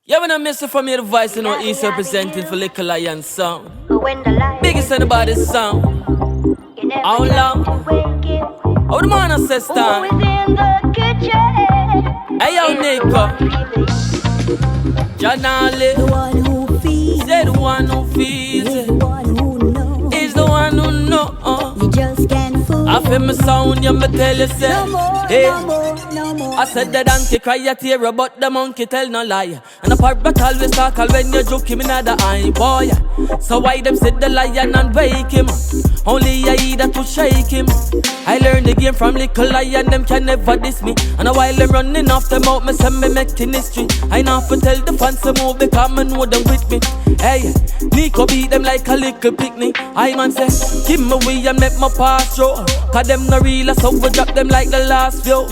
Yeah, when I miss it from your voice, you know, Eesah representing for Little Lion sound. Biggest anybody sound. How long? How the man says time? Hey, yo, Nico. Janale. The one who feels. Say the one who feels Is it. the one who knows. Is the one who know. You just can't fool. I feel my sound, you me tell you, say. No more, Hey. no more, no more. I said the donkey cry a tear, but the monkey tell no lie. And the part but always talk when you joke him in the eye, boy. So why them said the lion and wake him? Only I either to shake him. I learned the game from Little Lion, them can never diss me. And a while them running off them out, me send me making history. I know for tell the fans to move because I know them with me. Hey, Nico beat them like a little picnic. I man say, give me way and make my pass through. Cause them no real, so we drop them like the last few.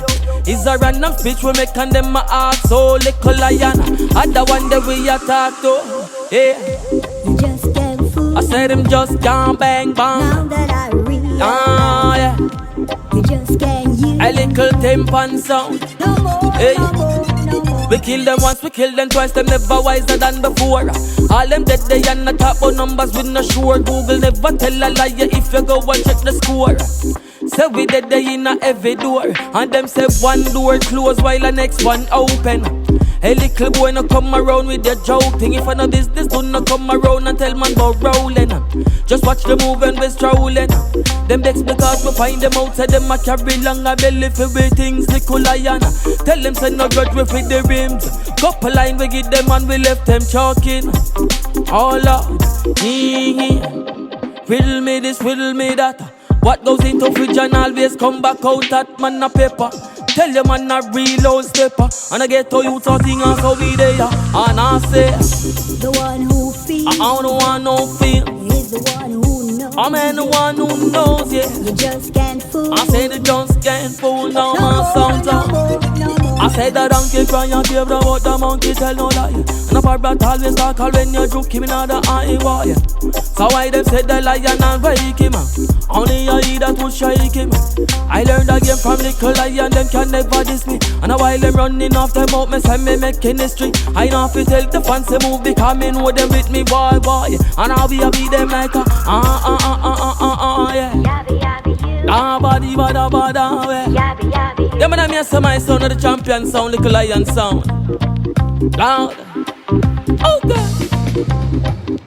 Is a random speech we make and them my heart so Little Lion. Other one that we attack to. Yeah. You just can't fool. I said them just can't bang bang. Now that I realize. Yeah. You just can't use. A little temp and sound. No more, Hey. no more, no more. We kill them once, we kill them twice, them never wiser than before. All them dead, they and not talk about numbers with no sure. Google never tell a liar if you go and check the score. Say we dead, they in a every door. And them say one door close while the next one open. A little boy no come around with your joke thing. If I know this do not come around and tell man about rolling. Just watch the move and we strolling. Them decks because we find them outside them a carry long a belly for we things Little Lion. Tell them say no grudge we fit the rims. Couple line we give them and we left them choking. All up, riddle me this, riddle me that. What goes into fridge and always come back out at man a paper. Tell your man a real old stepper. And I get to you something and so be there. And I say, The one who feels. I don't want no feel. Is the one who knows. I'm the one who knows, yeah. You just can't fool. I say the just can't fool now, no my more, sound no more, no more. I said the donkey cry and give the what the monkey tell no lie. And the part but always talk when you joke him in the eye, boy. So why them said the lion and wake him? Only I that would shake him. I learned again from Little Lion, them can never diss me. And a while them running off them out, me send me making history. I know if you tell the fans to move, because me know them with me, boy, boy. And I'll be them like a yeah. Body, bada, bada, yeah. Yeah, man, I'm here, my son of the champion sound, Little Lion sound. Loud. Oh, God.